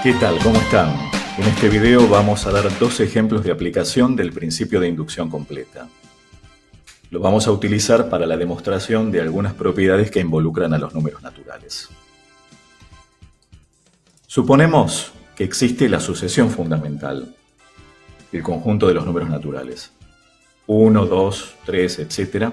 ¿Qué tal? ¿Cómo están? En este video vamos a dar dos ejemplos de aplicación del principio de inducción completa. Lo vamos a utilizar para la demostración de algunas propiedades que involucran a los números naturales. Suponemos que existe la sucesión fundamental, el conjunto de los números naturales. 1, 2, 3, etc.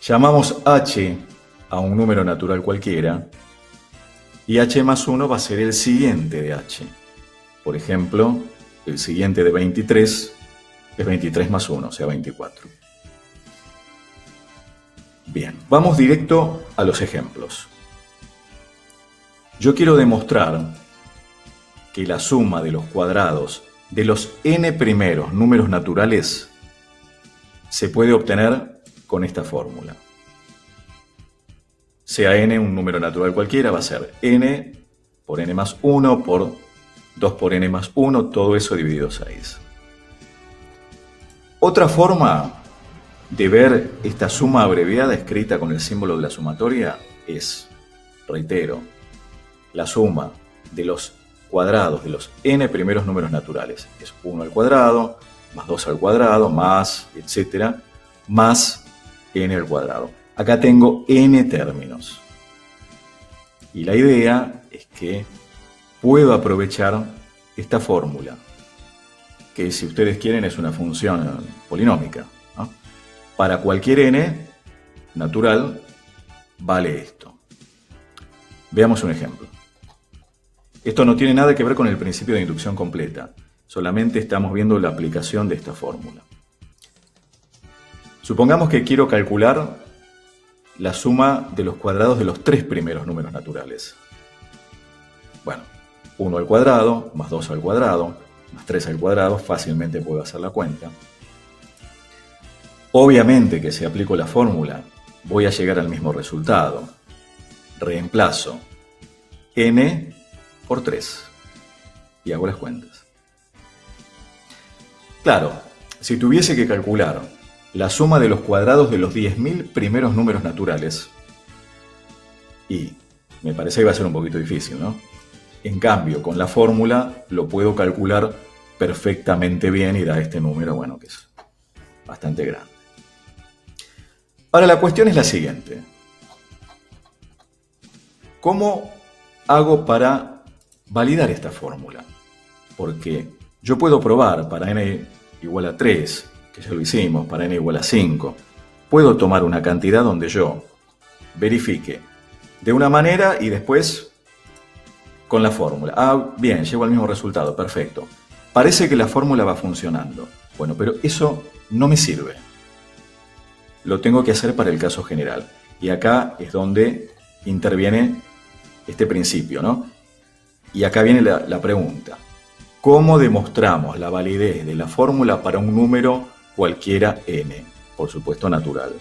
Llamamos h a un número natural cualquiera y h más 1 va a ser el siguiente de h. Por ejemplo, el siguiente de 23 es 23 más 1, o sea 24. Bien, vamos directo a los ejemplos. Yo quiero demostrar que la suma de los cuadrados de los n primeros números naturales se puede obtener con esta fórmula. Sea n un número natural cualquiera, va a ser n por n más 1 por 2 por n más 1, todo eso dividido 6. Otra forma de ver esta suma abreviada escrita con el símbolo de la sumatoria es, reitero, la suma de los cuadrados de los n primeros números naturales. Es 1 al cuadrado, más 2 al cuadrado, más, etcétera, más n al cuadrado. Acá tengo n términos. Y la idea es que puedo aprovechar esta fórmula, que si ustedes quieren es una función polinómica, ¿no? Para cualquier n natural vale esto. Veamos un ejemplo. Esto no tiene nada que ver con el principio de inducción completa, solamente estamos viendo la aplicación de esta fórmula. Supongamos que quiero calcular la suma de los cuadrados de los tres primeros números naturales. Bueno, 1 al cuadrado, más 2 al cuadrado, más 3 al cuadrado, fácilmente puedo hacer la cuenta. Obviamente que si aplico la fórmula, voy a llegar al mismo resultado. Reemplazo n por 3 y hago las cuentas. Claro, si tuviese que calcular la suma de los cuadrados de los 10.000 primeros números naturales, y me parece que va a ser un poquito difícil, ¿no? En cambio, con la fórmula lo puedo calcular perfectamente bien y da este número, bueno, que es bastante grande. Ahora la cuestión es la siguiente. ¿Cómo hago para validar esta fórmula? Porque yo puedo probar para n igual a 3, que ya lo hicimos, para n igual a 5. Puedo tomar una cantidad donde yo verifique de una manera y después con la fórmula. Ah, bien, llego al mismo resultado, perfecto. Parece que la fórmula va funcionando. Bueno, pero eso no me sirve. Lo tengo que hacer para el caso general. Y acá es donde interviene este principio, ¿no? Y acá viene la pregunta. ¿Cómo demostramos la validez de la fórmula para un número cualquiera n? Por supuesto natural.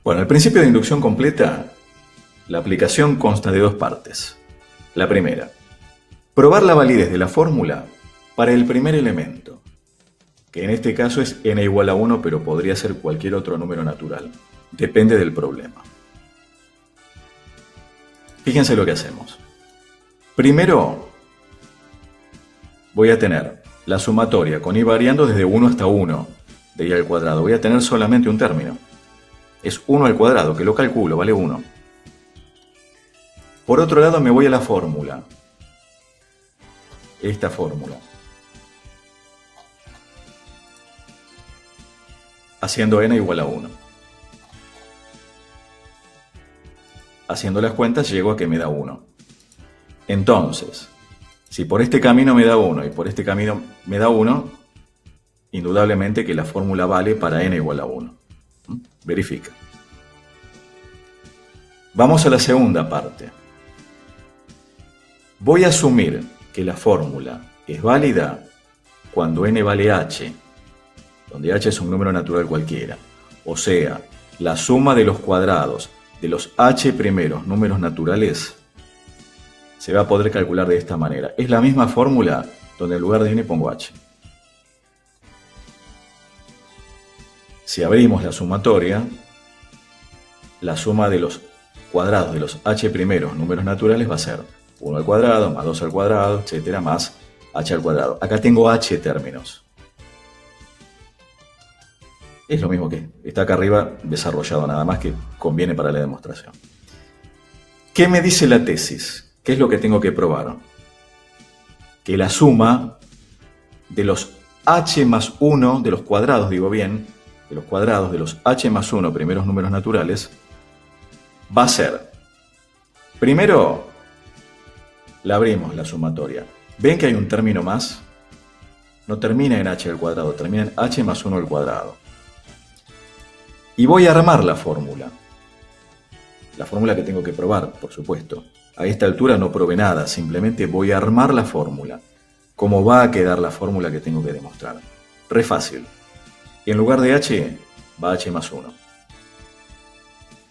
Bueno, el principio de inducción completa, la aplicación consta de dos partes. La primera, probar la validez de la fórmula para el primer elemento, que en este caso es n igual a 1, pero podría ser cualquier otro número natural. Depende del problema. Fíjense lo que hacemos. Primero, voy a tener la sumatoria con i variando desde 1 hasta 1 de i al cuadrado. Voy a tener solamente un término. Es 1 al cuadrado, que lo calculo, vale 1. Por otro lado me voy a la fórmula. Esta fórmula. Haciendo n igual a 1. Haciendo las cuentas llego a que me da 1. Entonces, si por este camino me da 1 y por este camino me da 1, indudablemente que la fórmula vale para n igual a 1. Verifica. Vamos a la segunda parte. Voy a asumir que la fórmula es válida cuando n vale h, donde h es un número natural cualquiera. O sea, la suma de los cuadrados de los h primeros números naturales se va a poder calcular de esta manera. Es la misma fórmula donde en lugar de n pongo h. Si abrimos la sumatoria, la suma de los cuadrados de los h primeros números naturales va a ser 1 al cuadrado, más 2 al cuadrado, etcétera, más h al cuadrado. Acá tengo h términos. Es lo mismo que está acá arriba desarrollado, nada más que conviene para la demostración. ¿Qué me dice la tesis? ¿Qué es lo que tengo que probar? Que la suma de los h más 1, de los cuadrados, digo bien, de los cuadrados de los h más 1 primeros números naturales, va a ser, primero, la abrimos la sumatoria. ¿Ven que hay un término más? No termina en h al cuadrado, termina en h más 1 al cuadrado. Y voy a armar la fórmula. La fórmula que tengo que probar, por supuesto. A esta altura no probé nada, simplemente voy a armar la fórmula. ¿Cómo va a quedar la fórmula que tengo que demostrar? Re fácil. En lugar de h, va h más 1.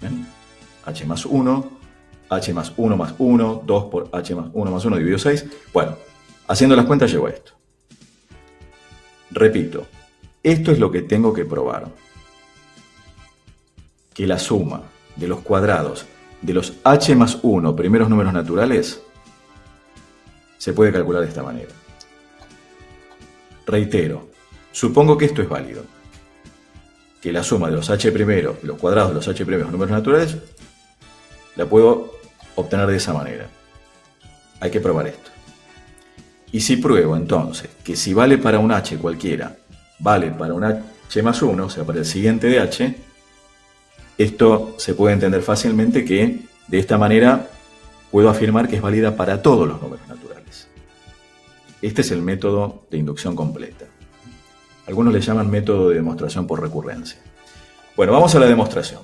¿Ven? H más 1, h más 1 más 1, 2 por h más 1 más 1 dividido 6. Bueno, haciendo las cuentas llego a esto. Repito, esto es lo que tengo que probar. Que la suma de los cuadrados de los h más 1 primeros números naturales se puede calcular de esta manera. Reitero, supongo que esto es válido. Que la suma de los h primeros, de los cuadrados de los h primeros números naturales, la puedo obtener de esa manera. Hay que probar esto. Y si pruebo entonces que si vale para un h cualquiera, vale para un h más 1, o sea, para el siguiente de h, esto se puede entender fácilmente que de esta manera puedo afirmar que es válida para todos los números naturales. Este es el método de inducción completa. Algunos le llaman método de demostración por recurrencia. Bueno, vamos a la demostración.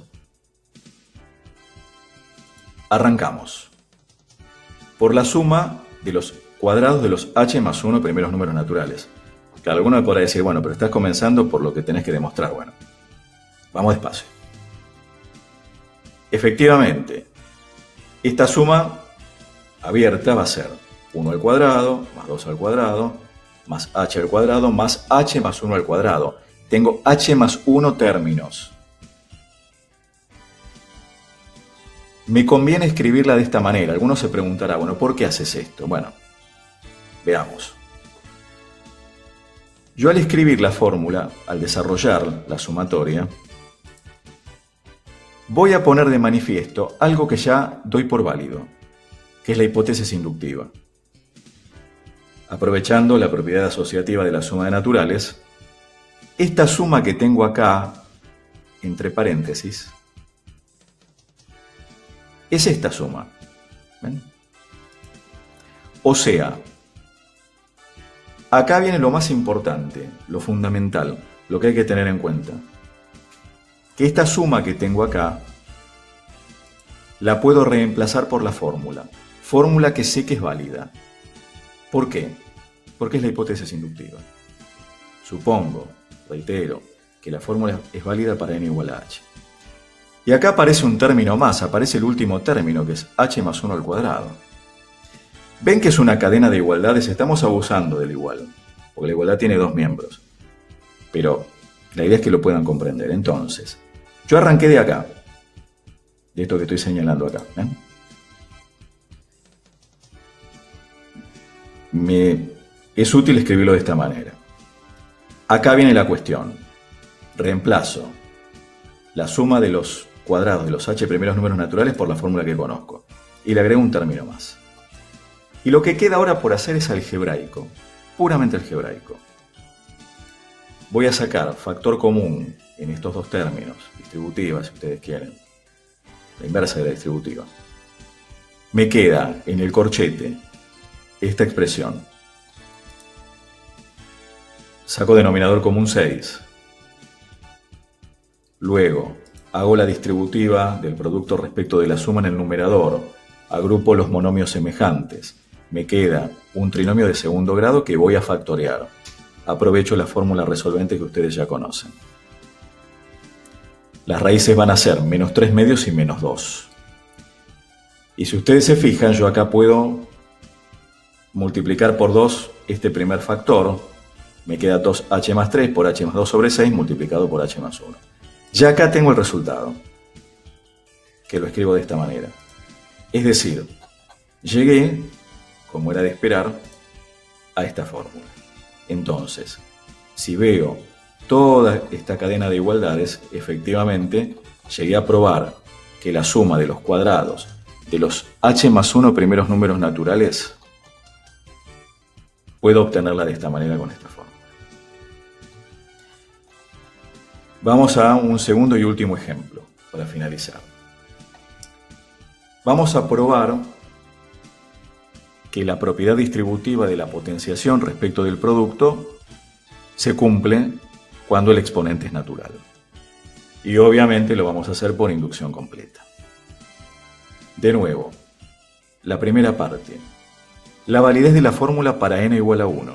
Arrancamos. Por la suma de los cuadrados de los h más 1 primeros números naturales. Claro, alguno me podrá decir, bueno, pero estás comenzando por lo que tenés que demostrar. Bueno, vamos despacio. Efectivamente, esta suma abierta va a ser 1 al cuadrado, más 2 al cuadrado, más h al cuadrado, más h más 1 al cuadrado. Tengo h más 1 términos. Me conviene escribirla de esta manera. Algunos se preguntará, bueno, ¿por qué haces esto? Bueno, veamos. Yo al escribir la fórmula, al desarrollar la sumatoria, voy a poner de manifiesto algo que ya doy por válido, que es la hipótesis inductiva. Aprovechando la propiedad asociativa de la suma de naturales, esta suma que tengo acá, entre paréntesis, es esta suma. ¿Ven? O sea, acá viene lo más importante, lo fundamental, lo que hay que tener en cuenta. Que esta suma que tengo acá la puedo reemplazar por la fórmula. Fórmula que sé que es válida. ¿Por qué? Porque es la hipótesis inductiva. Supongo, reitero, que la fórmula es válida para n igual a h. Y acá aparece un término más, aparece el último término, que es h más 1 al cuadrado. ¿Ven que es una cadena de igualdades? Estamos abusando del igual, porque la igualdad tiene dos miembros. Pero la idea es que lo puedan comprender. Entonces, yo arranqué de acá, de esto que estoy señalando acá. Es útil escribirlo de esta manera. Acá viene la cuestión. Reemplazo la suma de los cuadrados de los h primeros números naturales por la fórmula que conozco. Y le agrego un término más. Y lo que queda ahora por hacer es algebraico, puramente algebraico. Voy a sacar factor común en estos dos términos, distributiva si ustedes quieren, la inversa de la distributiva. Me queda en el corchete esta expresión. Saco denominador común 6. Luego hago la distributiva del producto respecto de la suma en el numerador. Agrupo los monomios semejantes. Me queda un trinomio de segundo grado que voy a factorear. Aprovecho la fórmula resolvente que ustedes ya conocen. Las raíces van a ser menos 3 medios y menos 2. Y si ustedes se fijan, yo acá puedo multiplicar por 2 este primer factor. Me queda 2h más 3 por h más 2 sobre 6 multiplicado por h más 1. Ya acá tengo el resultado. que lo escribo de esta manera. Es decir, llegué, como era de esperar, a esta fórmula. Entonces, si veo toda esta cadena de igualdades, efectivamente llegué a probar que la suma de los cuadrados de los h más 1 primeros números naturales puedo obtenerla de esta manera con esta fórmula. Vamos a un segundo y último ejemplo para finalizar. Vamos a probar que la propiedad distributiva de la potenciación respecto del producto se cumple cuando el exponente es natural. Y obviamente lo vamos a hacer por inducción completa. De nuevo, la primera parte. La validez de la fórmula para n igual a 1.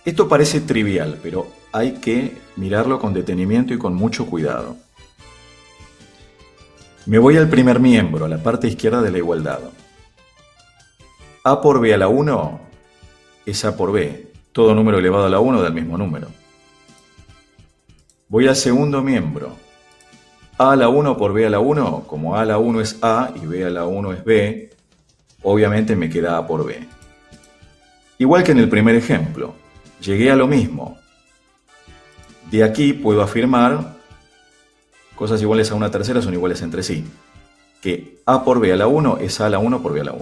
Esto parece trivial, pero hay que mirarlo con detenimiento y con mucho cuidado. Me voy al primer miembro, a la parte izquierda de la igualdad. A por b a la 1 es a por b. Todo número elevado a la 1 da el mismo número. Voy al segundo miembro. A a la 1 por b a la 1, como a a la 1 es a y b a la 1 es b, obviamente me queda a por b. Igual que en el primer ejemplo, llegué a lo mismo. De aquí puedo afirmar, cosas iguales a una tercera son iguales entre sí, que a por b a la 1 es a la 1 por b a la 1.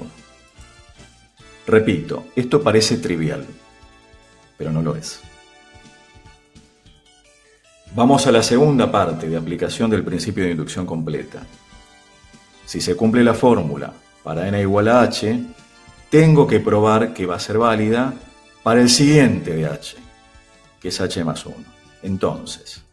Repito, esto parece trivial, pero no lo es. Vamos a la segunda parte de aplicación del principio de inducción completa. Si se cumple la fórmula para n igual a h, tengo que probar que va a ser válida para el siguiente de h, que es h más 1. Entonces,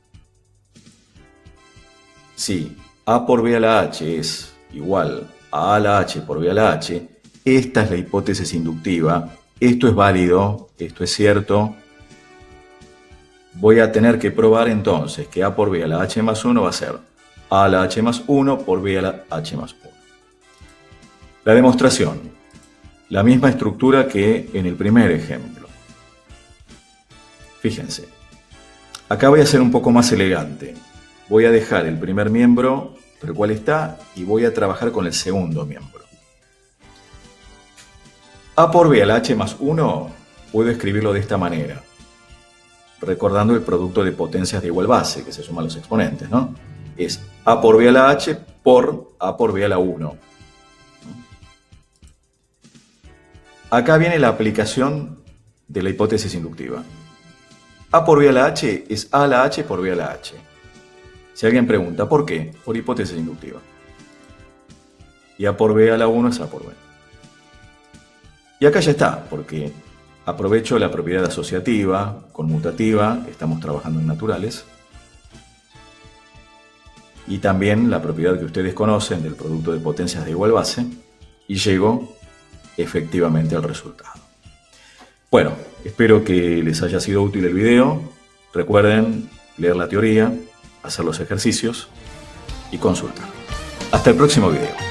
si a por b a la h es igual a la h por b a la h, esta es la hipótesis inductiva, esto es válido, esto es cierto. Voy a tener que probar entonces que a por b a la h más 1 va a ser a a la h más 1 por b a la h más 1. La demostración, la misma estructura que en el primer ejemplo. Fíjense, acá voy a ser un poco más elegante. Voy a dejar el primer miembro, el cual está, y voy a trabajar con el segundo miembro. A por b a la h más 1 puedo escribirlo de esta manera, recordando el producto de potencias de igual base, que se suman los exponentes, ¿no? Es a por b a la h por a por b a la 1. Acá viene la aplicación de la hipótesis inductiva. A por b a la h es a la h por b a la h. Si alguien pregunta, ¿por qué? Por hipótesis inductiva. Y a por b a la 1 es a por b. Y acá ya está, porque aprovecho la propiedad asociativa, conmutativa, estamos trabajando en naturales, y también la propiedad que ustedes conocen del producto de potencias de igual base, y llego efectivamente al resultado. Bueno, espero que les haya sido útil el video. Recuerden leer la teoría, hacer los ejercicios y consultar. Hasta el próximo video.